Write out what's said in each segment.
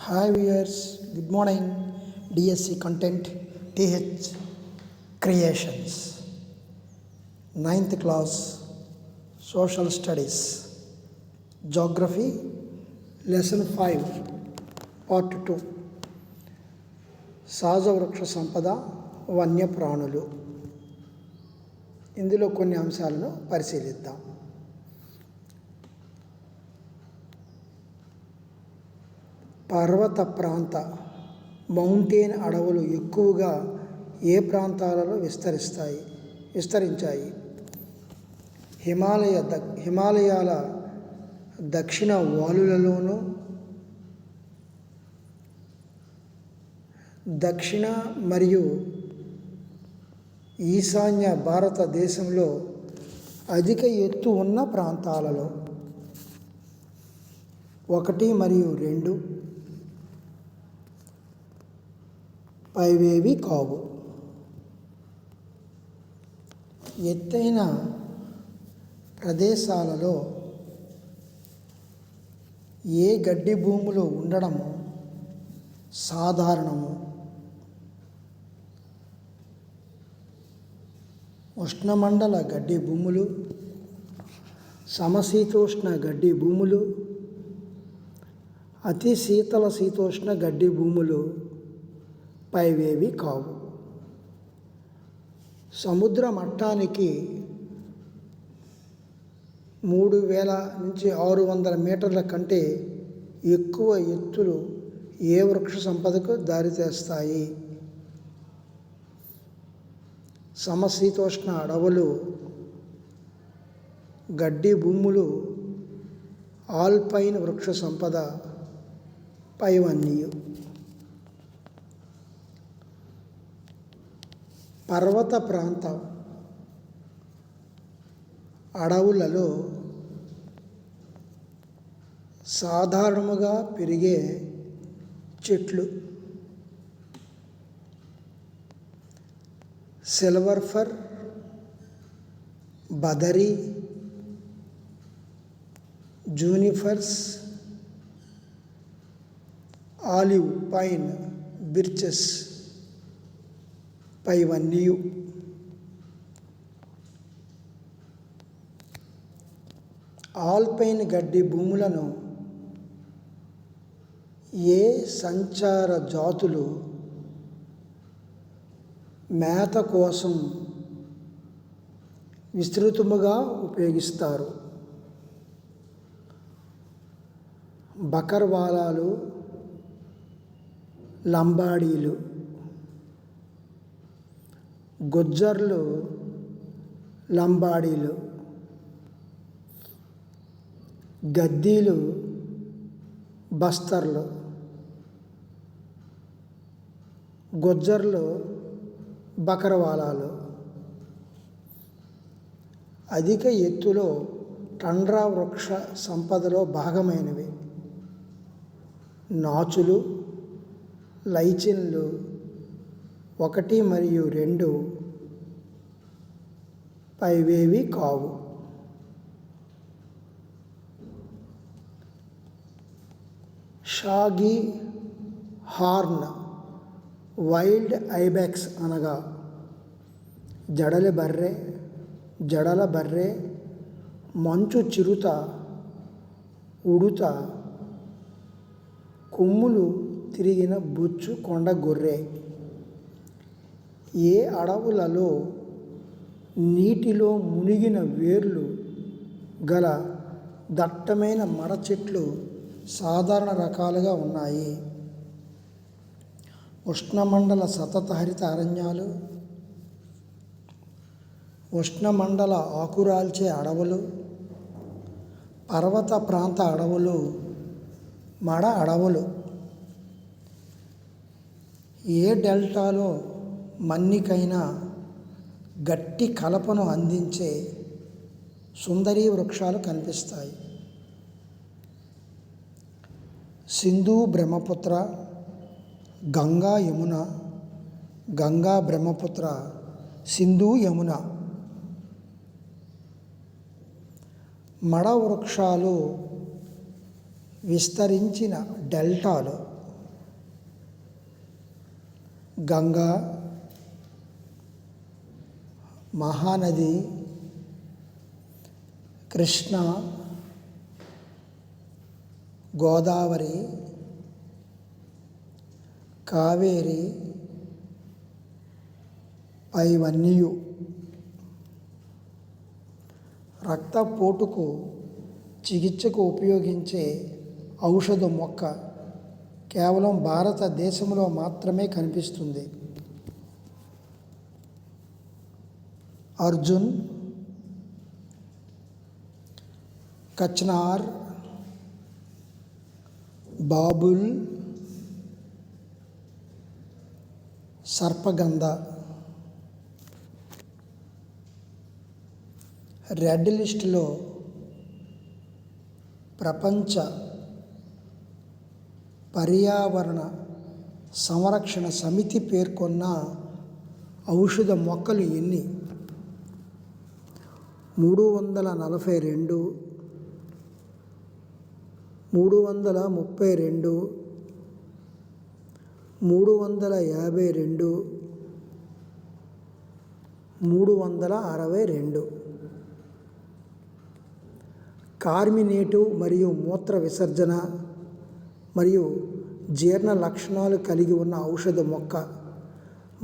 Hi viewers, good morning. DSC content TH Creations, 9th class Social Studies, Geography, Lesson 5, Part 2, సహజ వృక్ష సంపద వన్యప్రాణులు. ఇందులో కొన్ని అంశాలను పరిశీలిద్దాం. పర్వత ప్రాంత మౌంటైన్ అడవులు ఎక్కువగా ఏ ప్రాంతాలలో విస్తరించాయి? హిమాలయాల దక్షిణ వాలులలోనూ, దక్షిణ మరియు ఈశాన్య భారతదేశంలో అధిక ఎత్తు ఉన్న ప్రాంతాలలో. 1 మరియు 2 పైవేవి కావు. ఎత్తైన ప్రదేశాలలో ఏ గడ్డి భూములు ఉండడము సాధారణము. ఉష్ణమండల గడ్డి భూములు, సమశీతోష్ణ గడ్డి భూములు, అతి శీతల శీతోష్ణ గడ్డి భూములు పైవేవి కావు. సముద్ర మట్టానికి 3000 నుంచి 600 మీటర్ల కంటే ఎక్కువ ఎత్తులు ఏ వృక్ష సంపదకు దారితీస్తాయి? సమశీతోష్ణ అడవులు, గడ్డి భూములు, ఆల్పైన్ వృక్ష సంపద పైవన్యు. పర్వత ప్రాంత అడవులలో సాధారణముగా పెరిగే చెట్లు సిల్వర్ ఫర్, బదరి, జూనిఫర్స్, ఆలివ్ పైన్, బిర్చెస్ పైవన్యు. ఆల్పైన్ గడ్డి భూములను ఏ సంచార జాతులు మేత కోసం విస్తృతముగా ఉపయోగిస్తారు? బకర్వాలాలు, లంబాడీలు. గుజ్జర్లు, లంబాడీలు. గద్దీలు, బస్తర్లు. గుజ్జర్లు, బకరవాలాలు. అధిక ఎత్తులో టండ్రా వృక్ష సంపదలో భాగమైనవి నాచులు, లైచిన్లు 1 మరియు 2 పైవేవి కావు. షాగీ హార్న్ వైల్డ్ ఐబెక్స్ అనగా జడల బర్రె, మంచు చిరుత, ఉడుత, కొమ్ములు తిరిగిన బొచ్చు కొండ గొర్రె. ఏ అడవులలో నీటిలో మునిగిన వేర్లు గల దట్టమైన మర చెట్లు సాధారణ రకాలుగా ఉన్నాయి? ఉష్ణమండల సతత హరిత అరణ్యాలు, ఉష్ణమండల ఆకురాల్చే అడవులు, పర్వత ప్రాంత అడవులు, మడ అడవులు. ఏ డెల్టాలో మన్నికైనా గట్టి కలపను అందించే సుందరీ వృక్షాలు కనిపిస్తాయి? సింధు బ్రహ్మపుత్ర, గంగా యమున, గంగా బ్రహ్మపుత్ర, సింధు యమున. మడ వృక్షాలు విస్తరించిన డెల్టాలు గంగా, మహానది, కృష్ణ, గోదావరి, కావేరి పైవన్నీ రక్తపోటుకు చికిత్సకు ఉపయోగించే ఔషధ మొక్క కేవలం భారతదేశంలో మాత్రమే కనిపిస్తుంది. అర్జున్, కచ్నార్, బాబుల్, సర్పగంధ. రెడ్ లిస్టులో ప్రపంచ పర్యావరణ సంరక్షణ సమితి పేర్కొన్న ఔషధ మొక్కలు ఎన్ని? 342, 332, 352, 362. కార్మినేటివ్ మరియు మూత్ర విసర్జన మరియు జీర్ణ లక్షణాలు కలిగి ఉన్న ఔషధ మొక్క.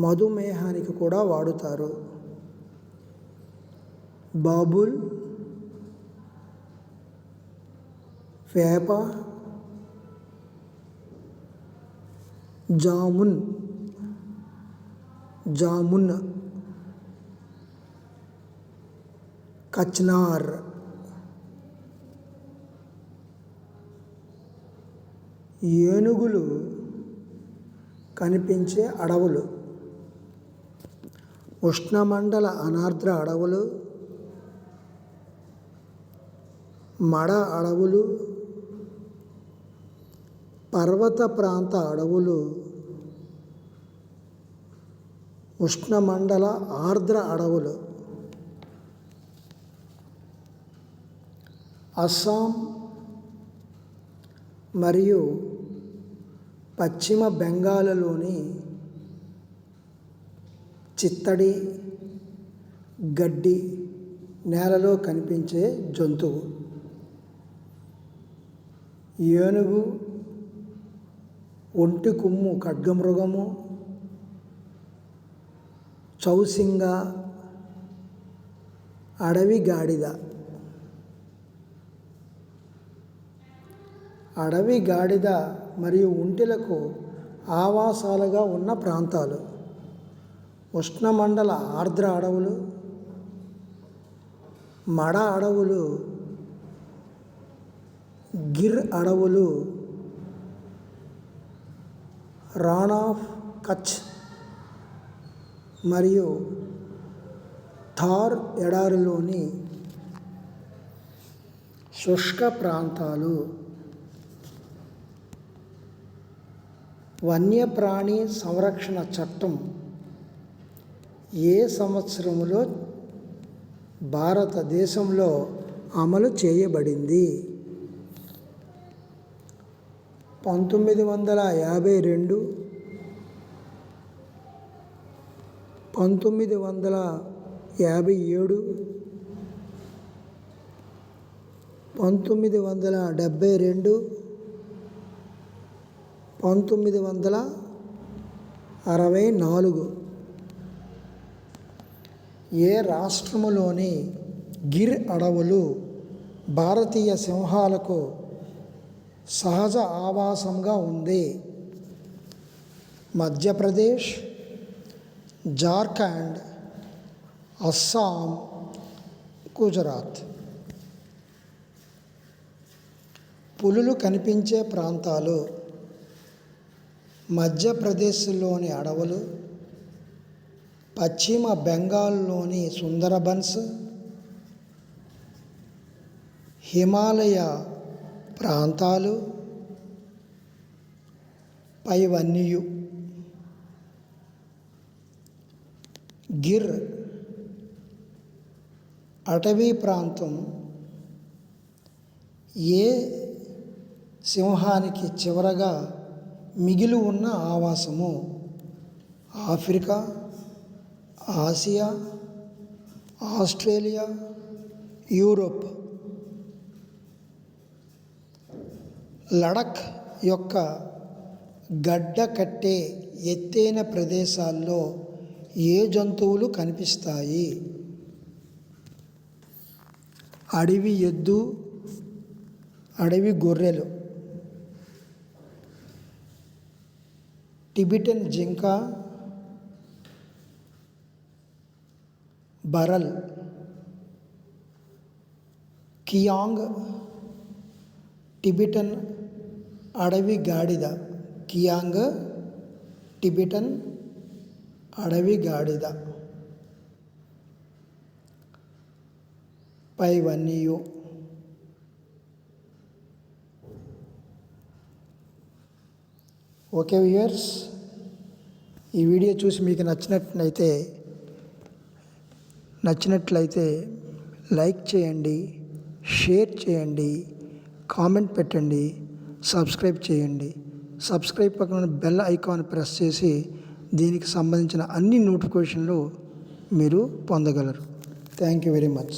మధుమేహానికి కూడా వాడుతారు. బాబుల్, వేప, జామున్, కచ్నార్. ఏనుగులు కనిపించే అడవులు. ఉష్ణమండల అనార్ద్ర అడవులు, మడ అడవులు, పర్వత ప్రాంత అడవులు, ఉష్ణమండల ఆర్ద్ర అడవులు. అస్సాం మరియు పశ్చిమ బెంగాల్లోని చిత్తడి గడ్డి నేలలో కనిపించే జంతువు. ఏనుగు, ఒంటి కొమ్ము ఖడ్గమృగము, చౌసింగ, అడవి గాడిద. అడవి గాడిద మరియు ఒంటెలకు ఆవాసాలుగా ఉన్న ప్రాంతాలు. ఉష్ణమండల ఆర్ద్ర అడవులు, మడ అడవులు, గిర్ అడవులు, రాన్ ఆఫ్ కచ్ మరియు థార్ ఎడారిలోని శుష్క ప్రాంతాలు. వన్యప్రాణి సంరక్షణ చట్టం ఏ సంవత్సరంలో భారతదేశంలో అమలు చేయబడింది? 1952, 1957, 1972, 1964. ఏ రాష్ట్రములోని గిర్ అడవులు భారతీయ సింహాలకు సహజ ఆవాసంగా ఉంది? మధ్యప్రదేశ్, జార్ఖండ్, అస్సాం, గుజరాత్. పులులు కనిపించే ప్రాంతాలు. మధ్యప్రదేశ్లోని అడవులు, పశ్చిమ బెంగాల్లోని సుందరబన్స్, హిమాలయ ప్రాంతాలు, పైవన్నీ. గిర్ అటవీ ప్రాంతం ఏ సింహానికి చివరగా మిగిలి ఉన్న ఆవాసము? Africa, Asia, Australia, Europe. Ladakh యొక్క గడ్డ కట్టే ఎత్తైన ప్రదేశాల్లో ఏ జంతువులు కనిపిస్తాయి? అడవి ఎద్దు, అడవి గొర్రెలు, టిబెటన్ జింక, బరల్, కియాంగ్, టిబెటన్ అడవి గాడిద. కియాంగ్ టిబెటన్ అడవి గాడిద. పైవన్నీయు. ఓకే వ్యూయర్స్, ఈ వీడియో చూసి మీకు నచ్చినట్లయితే లైక్ చేయండి, షేర్ చేయండి, కామెంట్ పెట్టండి, సబ్స్క్రైబ్ చేయండి. సబ్స్క్రైబ్ పక్కన బెల్ ఐకాన్ ప్రెస్ చేసి దీనికి సంబంధించిన అన్ని నోటిఫికేషన్లు మీరు పొందగలరు. Thank you very much.